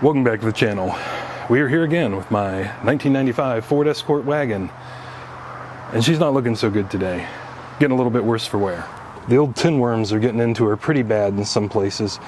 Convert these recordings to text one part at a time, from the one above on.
Welcome back to the channel. We are here again with my 1995 Ford Escort wagon, and she's not looking so good today. Getting a little bit worse for wear. The old tin worms are getting into her pretty bad in some places,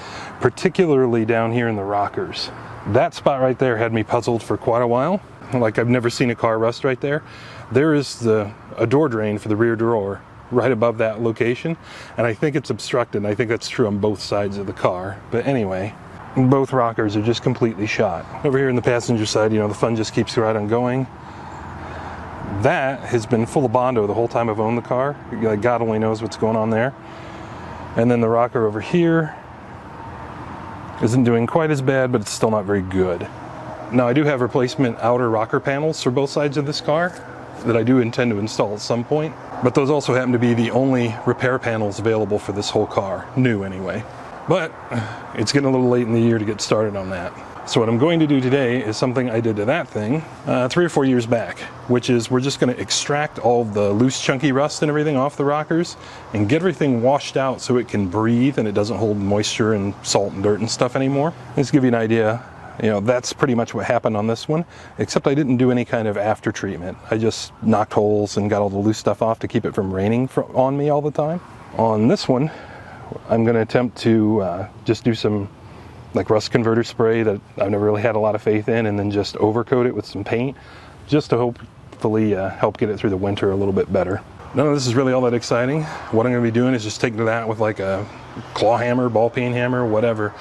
particularly down here in the rockers. That spot right there had me puzzled for quite a while. Like, I've never seen a car rust right there. There is a door drain for the rear drawer right above that location, and I think it's obstructed. I think that's true on both sides of the car. But anyway, both rockers are just completely shot. Over here in the passenger side, you know, the fun just keeps right on going. That has been full of Bondo the whole time I've owned the car. Like, God only knows what's going on there. And then the rocker over here isn't doing quite as bad, but it's still not very good. Now, I do have replacement outer rocker panels for both sides of this car that I do intend to install at some point, but those also happen to be the only repair panels available for this whole car, new anyway. But it's getting a little late in the year to get started on that. So what I'm going to do today is something I did to that thing 3 or 4 years back, which is we're just going to extract all the loose chunky rust and everything off the rockers and get everything washed out so it can breathe and it doesn't hold moisture and salt and dirt and stuff anymore. Just to give you an idea, you know, that's pretty much what happened on this one, except I didn't do any kind of after treatment. I just knocked holes and got all the loose stuff off to keep it from raining on me all the time. On this one, I'm going to attempt to just do some like rust converter spray that I've never really had a lot of faith in, and then just overcoat it with some paint just to hopefully help get it through the winter a little bit better. None of this is really all that exciting. What I'm going to be doing is just taking that with like a claw hammer, ball peen hammer, whatever,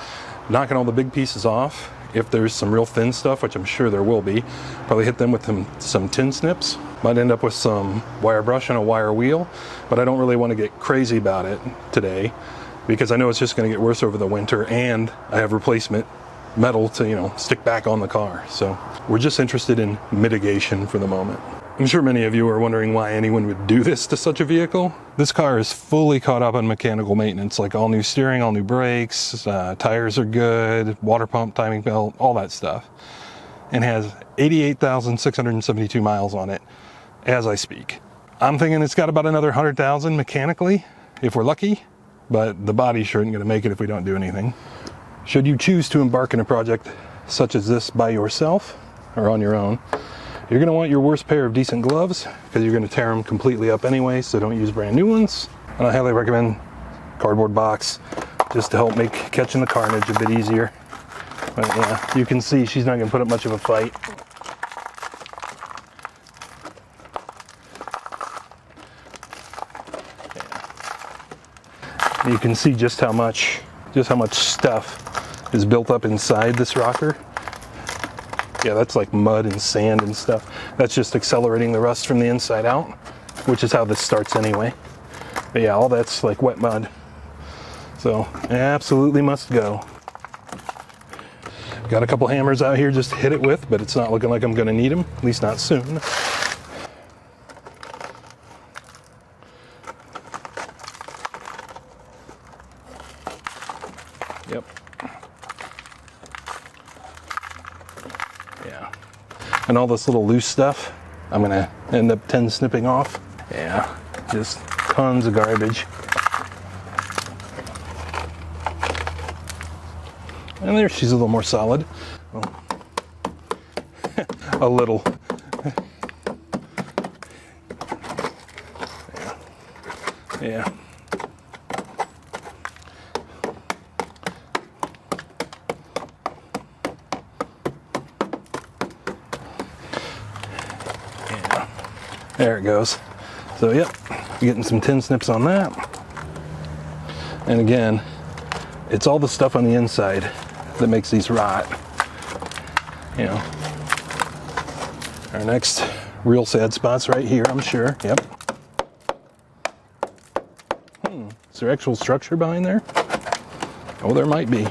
knocking all the big pieces off. If there's some real thin stuff, which I'm sure there will be, probably hit them with some tin snips. Might end up with some wire brush and a wire wheel, but I don't really want to get crazy about it today because I know it's just going to get worse over the winter, and I have replacement metal to, you know, stick back on the car. So we're just interested in mitigation for the moment. I'm sure many of you are wondering why anyone would do this to such a vehicle. This car is fully caught up on mechanical maintenance, like all new steering, all new brakes, tires are good, water pump, timing belt, all that stuff. And has 88,672 miles on it as I speak. I'm thinking it's got about another 100,000 mechanically, if we're lucky, but the body sure isn't going to make it if we don't do anything. Should you choose to embark in a project such as this by yourself or on your own, you're going to want your worst pair of decent gloves because you're going to tear them completely up anyway, so don't use brand new ones. And I highly recommend cardboard box just to help make catching the carnage a bit easier. But yeah, you can see she's not going to put up much of a fight. Yeah. You can see just how much stuff is built up inside this rocker. Yeah, that's like mud and sand and stuff. That's just accelerating the rust from the inside out, which is how this starts anyway. But yeah, all that's like wet mud. So absolutely must go. Got a couple hammers out here just to hit it with, but it's not looking like I'm gonna need them, at least not soon. Yep. Yeah. And all this little loose stuff, I'm gonna end up snipping off. Yeah, just tons of garbage. And there, she's a little more solid. Well, a little. Yeah. Yeah. There it goes. So yep, getting some tin snips on that. And again, it's all the stuff on the inside that makes these rot. You know, our next real sad spot's right here, I'm sure. Yep. Is there actual structure behind there? Oh, there might be.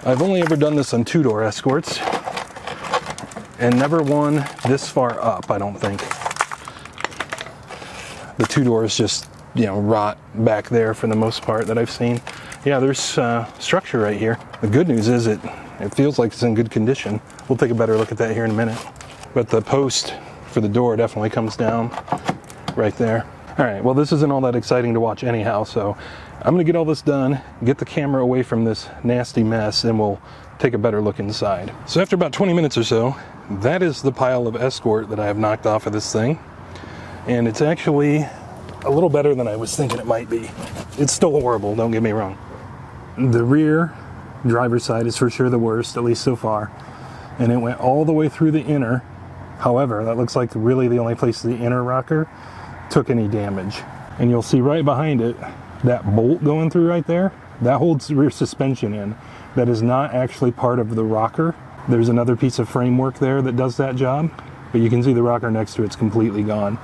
I've only ever done this on two-door Escorts, and never one this far up, I don't think. The two doors just, you know, rot back there for the most part that I've seen. Yeah, there's structure right here. The good news is it feels like it's in good condition. We'll take a better look at that here in a minute. But the post for the door definitely comes down right there. All right, well, this isn't all that exciting to watch anyhow, so I'm gonna get all this done, get the camera away from this nasty mess, and we'll take a better look inside. So after about 20 minutes or so, that is the pile of Escort that I have knocked off of this thing. And it's actually a little better than I was thinking it might be. It's still horrible, don't get me wrong. The rear driver's side is for sure the worst, at least so far. And it went all the way through the inner. However, that looks like really the only place the inner rocker took any damage. And you'll see right behind it, that bolt going through right there, that holds rear suspension in. That is not actually part of the rocker. There's another piece of framework there that does that job, but you can see the rocker next to it's completely gone.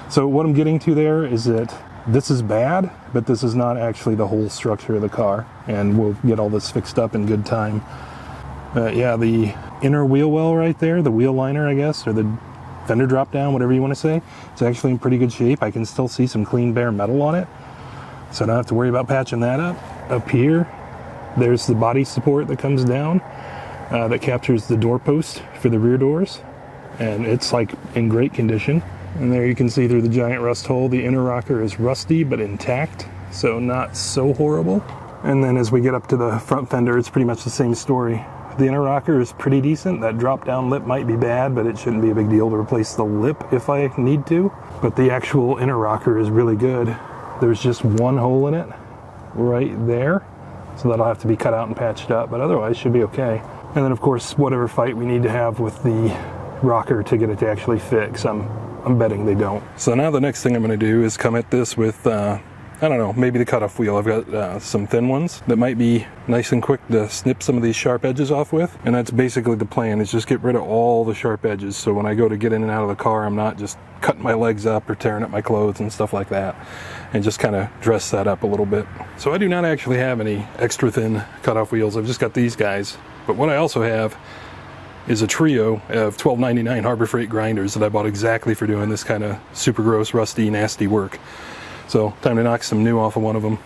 So what I'm getting to there is that this is bad, but this is not actually the whole structure of the car, and we'll get all this fixed up in good time. Yeah, the inner wheel well right there, the wheel liner, I guess, or the fender drop down, whatever you want to say, it's actually in pretty good shape. I can still see some clean bare metal on it, so I don't have to worry about patching that up. Up here, there's the body support that comes down that captures the door post for the rear doors, and it's like in great condition. And there you can see through the giant rust hole, the inner rocker is rusty but intact, so not so horrible. And then as we get up to the front fender, it's pretty much the same story. The inner rocker is pretty decent. That drop down lip might be bad, but it shouldn't be a big deal to replace the lip if I need to. But the actual inner rocker is really good. There's just one hole in it right there, so that'll have to be cut out and patched up, but otherwise should be okay. And then of course, whatever fight we need to have with the rocker to get it to actually fix, I'm betting they don't. So now the next thing I'm going to do is come at this with I don't know, maybe the cutoff wheel. I've got some thin ones that might be nice and quick to snip some of these sharp edges off with. And that's basically the plan, is just get rid of all the sharp edges. So when I go to get in and out of the car, I'm not just cutting my legs up or tearing up my clothes and stuff like that. And just kind of dress that up a little bit. So I do not actually have any extra thin cutoff wheels. I've just got these guys. But what I also have is a trio of $12.99 Harbor Freight grinders that I bought exactly for doing this kind of super gross, rusty, nasty work. So time to knock some new off of one of them.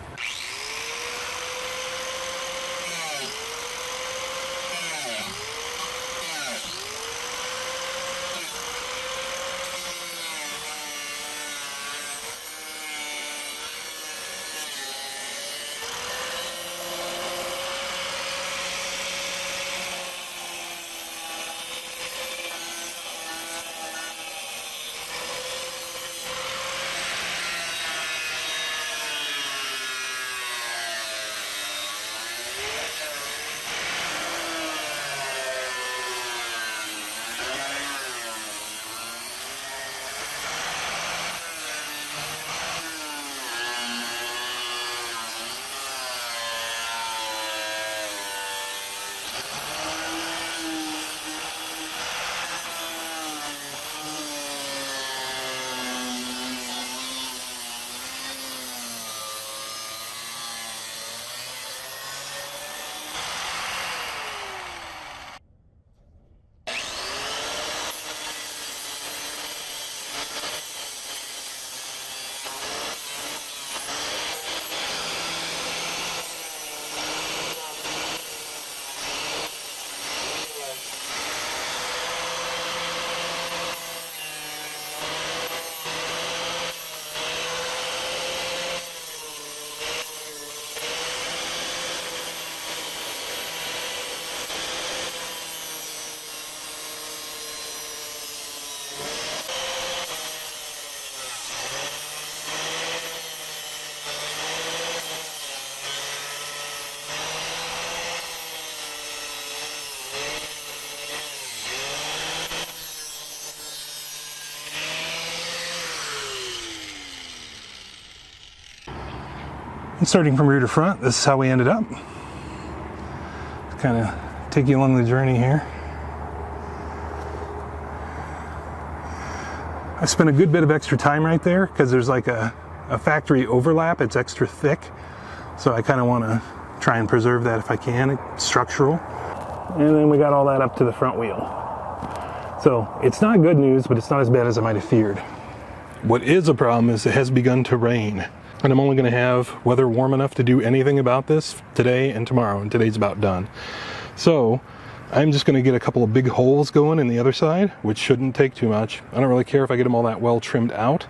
And starting from rear to front, this is how we ended up. Kind of take you along the journey here. I spent a good bit of extra time right there because there's like a factory overlap. It's extra thick, so I kind of want to try and preserve that if I can. It's structural. And then we got all that up to the front wheel. So it's not good news, but it's not as bad as I might have feared. What is a problem is it has begun to rain. And I'm only going to have weather warm enough to do anything about this today and tomorrow, and today's about done. So I'm just going to get a couple of big holes going in the other side, which shouldn't take too much. I don't really care if I get them all that well trimmed out.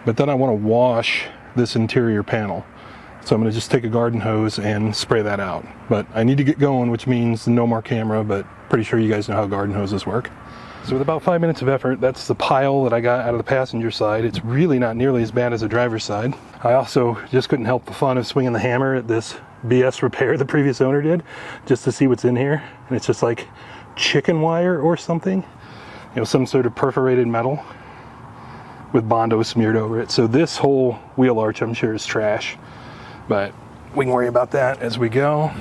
but then I want to wash this interior panel. So I'm going to just take a garden hose and spray that out. But I need to get going, which means no more camera, but pretty sure you guys know how garden hoses work. So with about 5 minutes of effort, that's the pile that I got out of the passenger side. It's really not nearly as bad as the driver's side. I also just couldn't help the fun of swinging the hammer at this BS repair the previous owner did, just to see what's in here. And it's just like chicken wire or something, you know, some sort of perforated metal with Bondo smeared over it. So this whole wheel arch, I'm sure, is trash, but we can worry about that as we go.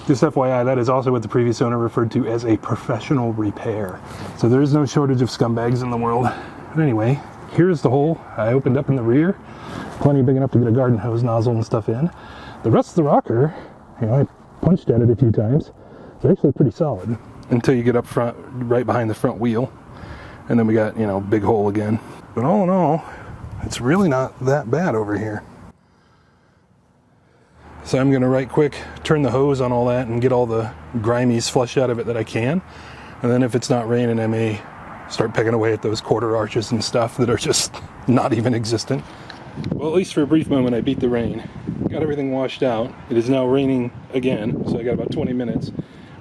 Just FYI, that is also what the previous owner referred to as a professional repair. So there is no shortage of scumbags in the world. But anyway, here's the hole I opened up in the rear. Plenty big enough to get a garden hose nozzle and stuff in. The rest of the rocker, you know, I punched at it a few times. It's actually pretty solid until you get up front, right behind the front wheel. And then we got, you know, big hole again. But all in all, it's really not that bad over here. So I'm going to right quick turn the hose on all that and get all the grimies flushed out of it that I can. And then if it's not raining, I may start pecking away at those quarter arches and stuff that are just not even existent. Well, at least for a brief moment, I beat the rain. Got everything washed out. It is now raining again, so I got about 20 minutes.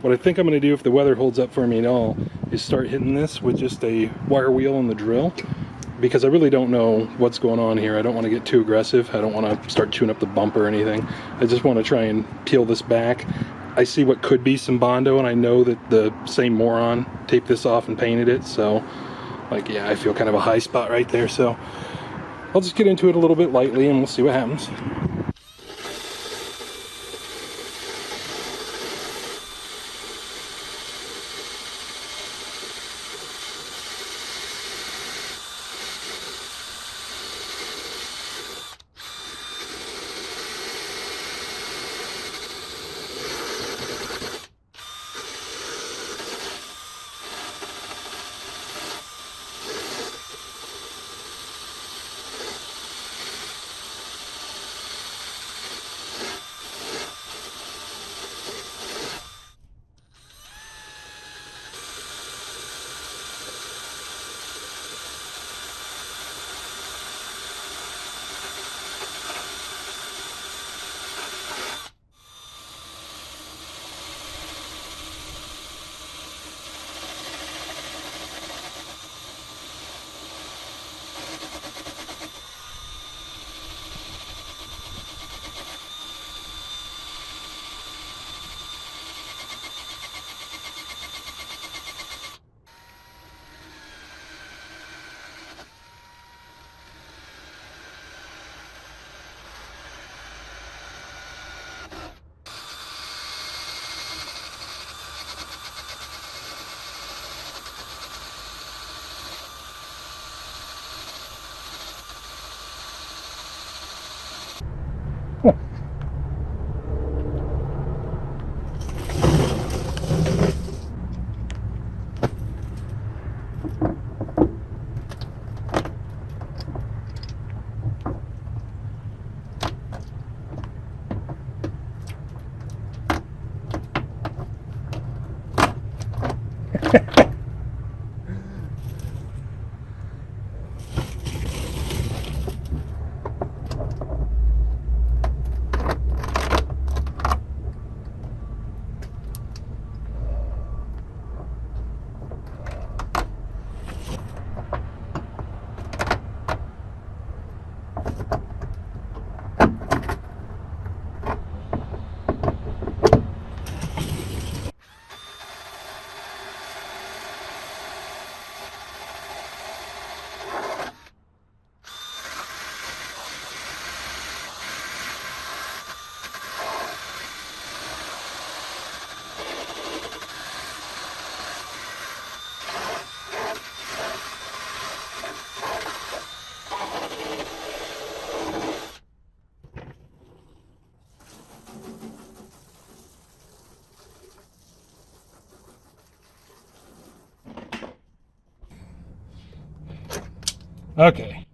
What I think I'm going to do, if the weather holds up for me at all, is start hitting this with just a wire wheel and the drill, because I really don't know what's going on here. I don't want to get too aggressive. I don't want to start chewing up the bumper or anything. I just want to try and peel this back. I see what could be some Bondo, and I know that the same moron taped this off and painted it, so, like, yeah, I feel kind of a high spot right there. So I'll just get into it a little bit lightly and we'll see what happens. Okay.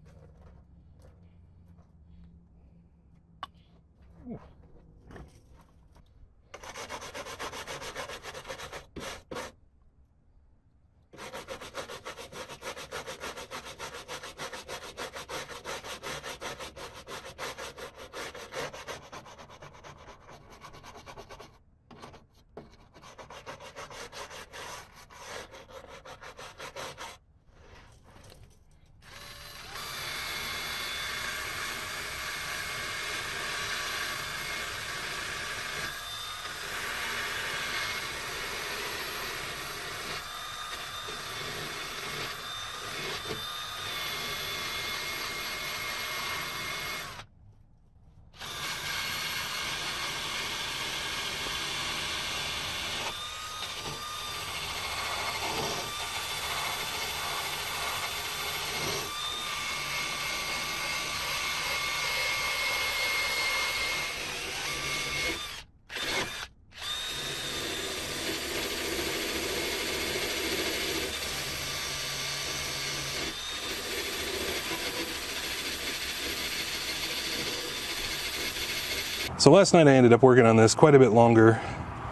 So last night I ended up working on this quite a bit longer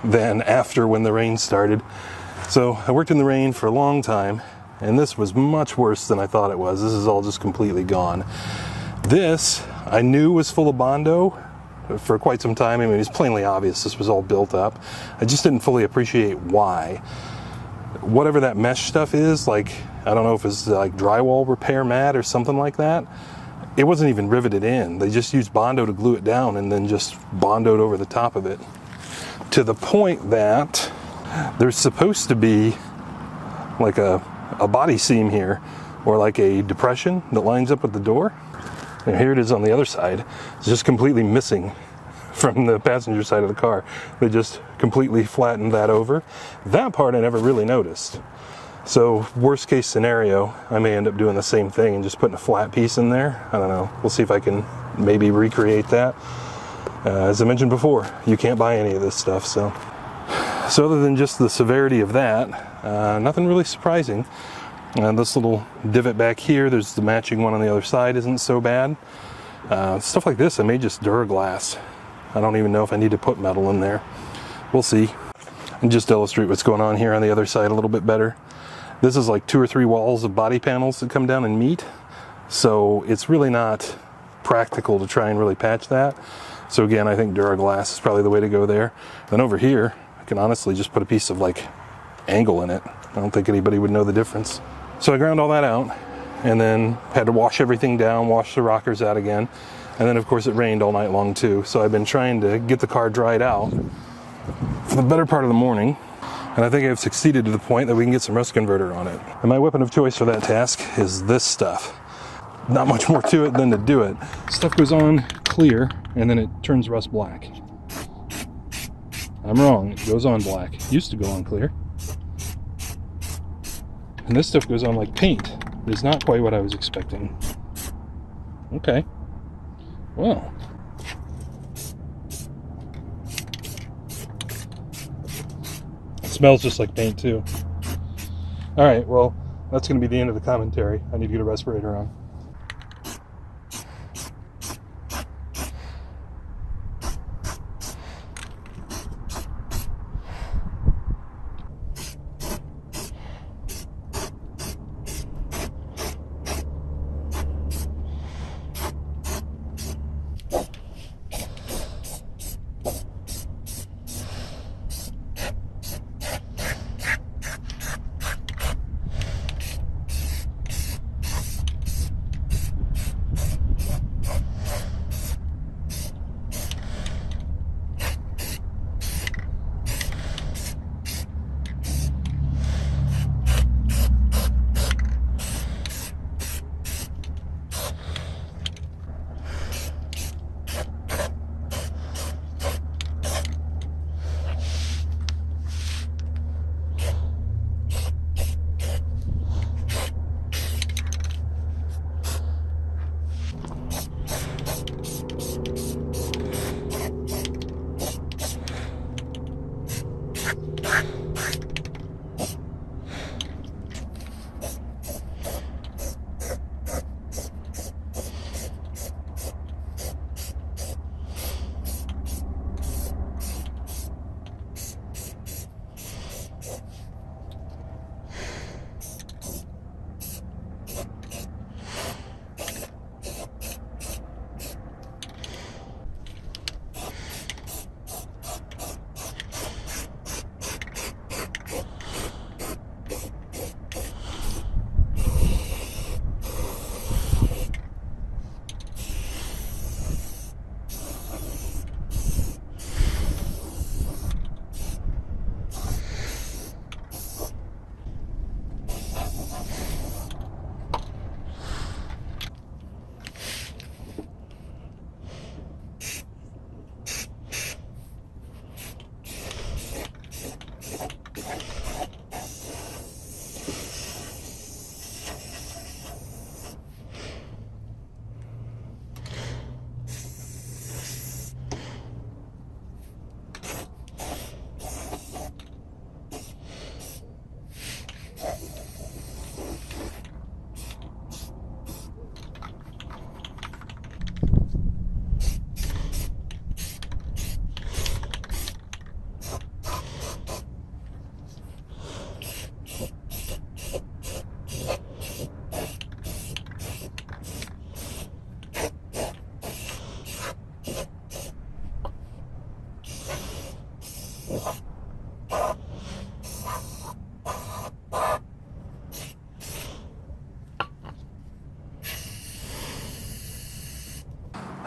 than after when the rain started. So I worked in the rain for a long time, and this was much worse than I thought it was. This is all just completely gone. This I knew was full of Bondo for quite some time. I mean, it's plainly obvious this was all built up. I just didn't fully appreciate why. Whatever that mesh stuff is, like, I don't know if it's like drywall repair mat or something like that. It wasn't even riveted in. They just used Bondo to glue it down and then just Bondoed over the top of it. To the point that there's supposed to be like a body seam here, or like a depression that lines up with the door. And here it is on the other side. It's just completely missing from the passenger side of the car. They just completely flattened that over. That part I never really noticed. So worst case scenario, I may end up doing the same thing and just putting a flat piece in there. I don't know. We'll see if I can maybe recreate that. As I mentioned before, you can't buy any of this stuff. So other than just the severity of that, nothing really surprising. This little divot back here, there's the matching one on the other side, isn't so bad. Stuff like this, I may just Duraglass. I don't even know if I need to put metal in there. We'll see. And just to illustrate what's going on here on the other side a little bit better. This is like 2 or 3 walls of body panels that come down and meet. So it's really not practical to try and really patch that. So again, I think Duraglass is probably the way to go there. Then over here, I can honestly just put a piece of like angle in it. I don't think anybody would know the difference. So I ground all that out and then had to wash everything down, wash the rockers out again. And then of course it rained all night long too. So I've been trying to get the car dried out for the better part of the morning. And I think I've succeeded to the point that we can get some rust converter on it. And my weapon of choice for that task is this stuff. Not much more to it than to do it. Stuff goes on clear and then it turns rust black. I'm wrong, it goes on black. It used to go on clear. And this stuff goes on like paint. It's not quite what I was expecting. Okay. Well. It smells just like paint too. Alright, well, that's going to be the end of the commentary. I need to get a respirator on.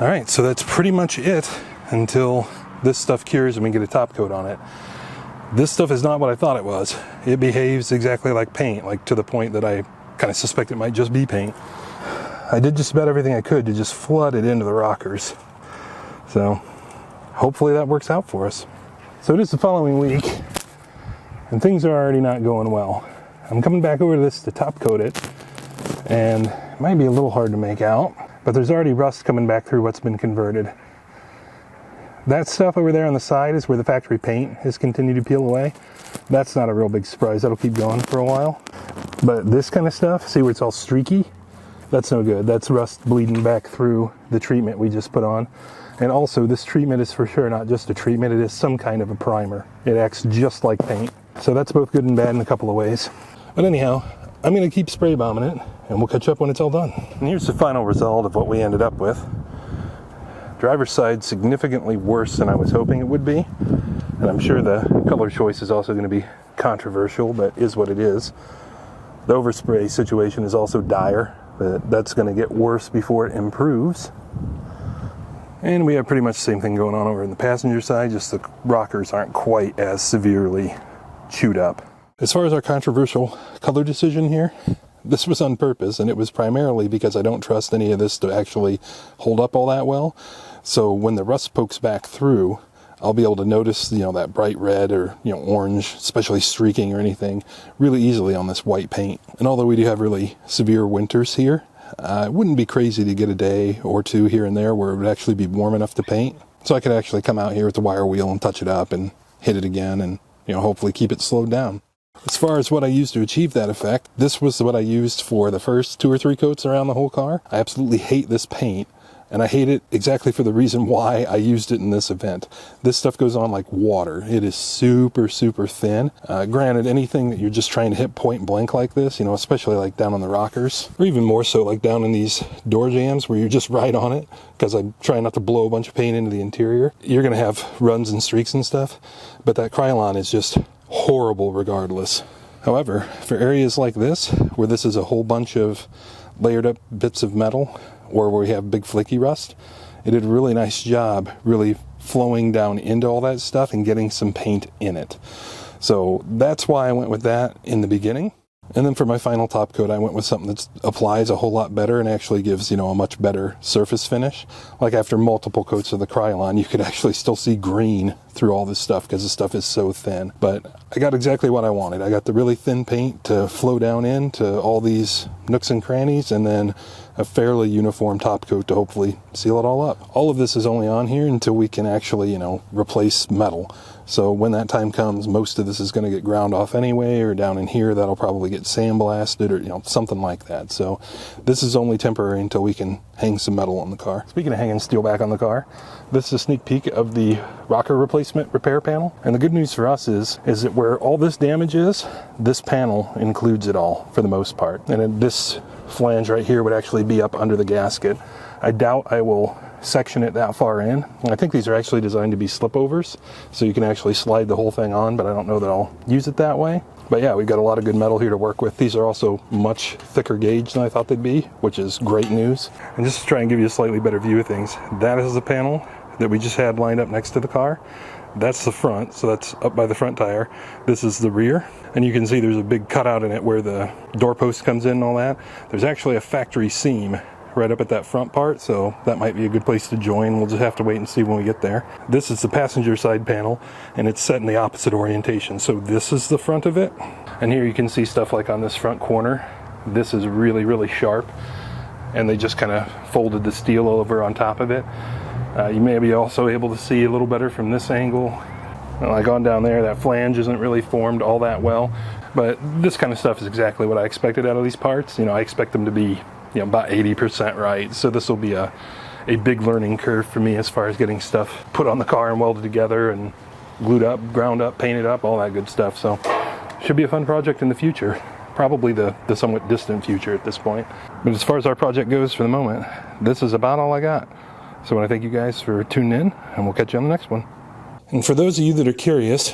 All right, so that's pretty much it until this stuff cures and we get a top coat on it. This stuff is not what I thought it was. It behaves exactly like paint, like to the point that I kind of suspect it might just be paint. I did just about everything I could to just flood it into the rockers. So hopefully that works out for us. So it is the following week, and things are already not going well. I'm coming back over to this to top coat it, and it might be a little hard to make out, but there's already rust coming back through what's been converted. That stuff over there on the side is where the factory paint has continued to peel away. That's not a real big surprise. That'll keep going for a while. But this kind of stuff, see where it's all streaky? That's no good. That's rust bleeding back through the treatment we just put on. And also, this treatment is for sure not just a treatment. It is some kind of a primer. It acts just like paint. So that's both good and bad in a couple of ways. But anyhow, I'm going to keep spray bombing it, and we'll catch up when it's all done. And here's the final result of what we ended up with. Driver's side significantly worse than I was hoping it would be. And I'm sure the color choice is also going to be controversial, but is what it is. The overspray situation is also dire, but that's going to get worse before it improves. And we have pretty much the same thing going on over in the passenger side, just the rockers aren't quite as severely chewed up. As far as our controversial color decision here, this was on purpose, and it was primarily because I don't trust any of this to actually hold up all that well. So when the rust pokes back through, I'll be able to notice, that bright red or, orange, especially streaking or anything, really easily on this white paint. And although we do have really severe winters here, it wouldn't be crazy to get a day or two here and there where it would actually be warm enough to paint. So I could actually come out here with the wire wheel and touch it up and hit it again and, hopefully keep it slowed down. As far as what I used to achieve that effect, this was what I used for the first 2 or 3 coats around the whole car. I absolutely hate this paint, and I hate it exactly for the reason why I used it in this event. This stuff goes on like water. It is super, super thin. Granted, anything that you're just trying to hit point blank like this, especially like down on the rockers, or even more so like down in these door jambs where you're just right on it, because I'm trying not to blow a bunch of paint into the interior, you're going to have runs and streaks and stuff. But that Krylon is just horrible regardless. However, for areas like this, where this is a whole bunch of layered up bits of metal, or where we have big flaky rust, it did a really nice job really flowing down into all that stuff and getting some paint in it. So that's why I went with that in the beginning. And then for my final top coat, I went with something that applies a whole lot better and actually gives, a much better surface finish. Like after multiple coats of the Krylon, you could actually still see green through all this stuff because the stuff is so thin. But I got exactly what I wanted. I got the really thin paint to flow down into all these nooks and crannies, and then a fairly uniform top coat to hopefully seal it all up. All of this is only on here until we can actually, replace metal. So when that time comes, most of this is going to get ground off anyway, or down in here that'll probably get sandblasted or something like that. So this is only temporary until we can hang some metal on the car. Speaking of hanging steel back on the car, this is a sneak peek of the rocker replacement repair panel. And the good news for us is that where all this damage is, this panel includes it all for the most part. And then this flange right here would actually be up under the gasket. I doubt I will section it that far in. I think these are actually designed to be slipovers, so you can actually slide the whole thing on, but I don't know that I'll use it that way. But yeah, we've got a lot of good metal here to work with. These are also much thicker gauge than I thought they'd be, which is great news. And just to try and give you a slightly better view of things, that is the panel that we just had lined up next to the car. That's the front, so that's up by the front tire. This is the rear, and you can see there's a big cutout in it where the doorpost comes in and all that. There's actually a factory seam right up at that front part, so that might be a good place to join. We'll just have to wait and see when we get there. This is the passenger side panel, and it's set in the opposite orientation. So this is the front of it, and here you can see stuff like on this front corner. This is really, really sharp, and they just kind of folded the steel over on top of it. You may be also able to see a little better from this angle. Like on down there, that flange isn't really formed all that well, but this kind of stuff is exactly what I expected out of these parts. I expect them to be about 80% right. So this will be a big learning curve for me as far as getting stuff put on the car and welded together and glued up, ground up, painted up, all that good stuff. So should be a fun project in the future. Probably the somewhat distant future at this point. But as far as our project goes for the moment, this is about all I got. So I want to thank you guys for tuning in, and we'll catch you on the next one. And for those of you that are curious,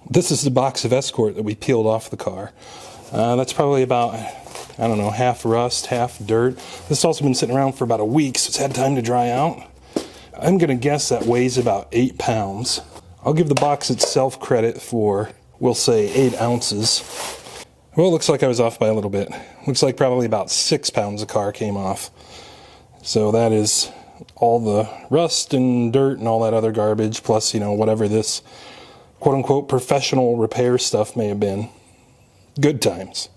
this is the box of Escort that we peeled off the car. That's probably about, half rust, half dirt. This has also been sitting around for about a week, so it's had time to dry out. I'm gonna guess that weighs about 8 pounds. I'll give the box itself credit for, we'll say, 8 ounces. Well, it looks like I was off by a little bit. Looks like probably about 6 pounds of car came off. So that is all the rust and dirt and all that other garbage, plus, you know, whatever this quote-unquote professional repair stuff may have been. Good times.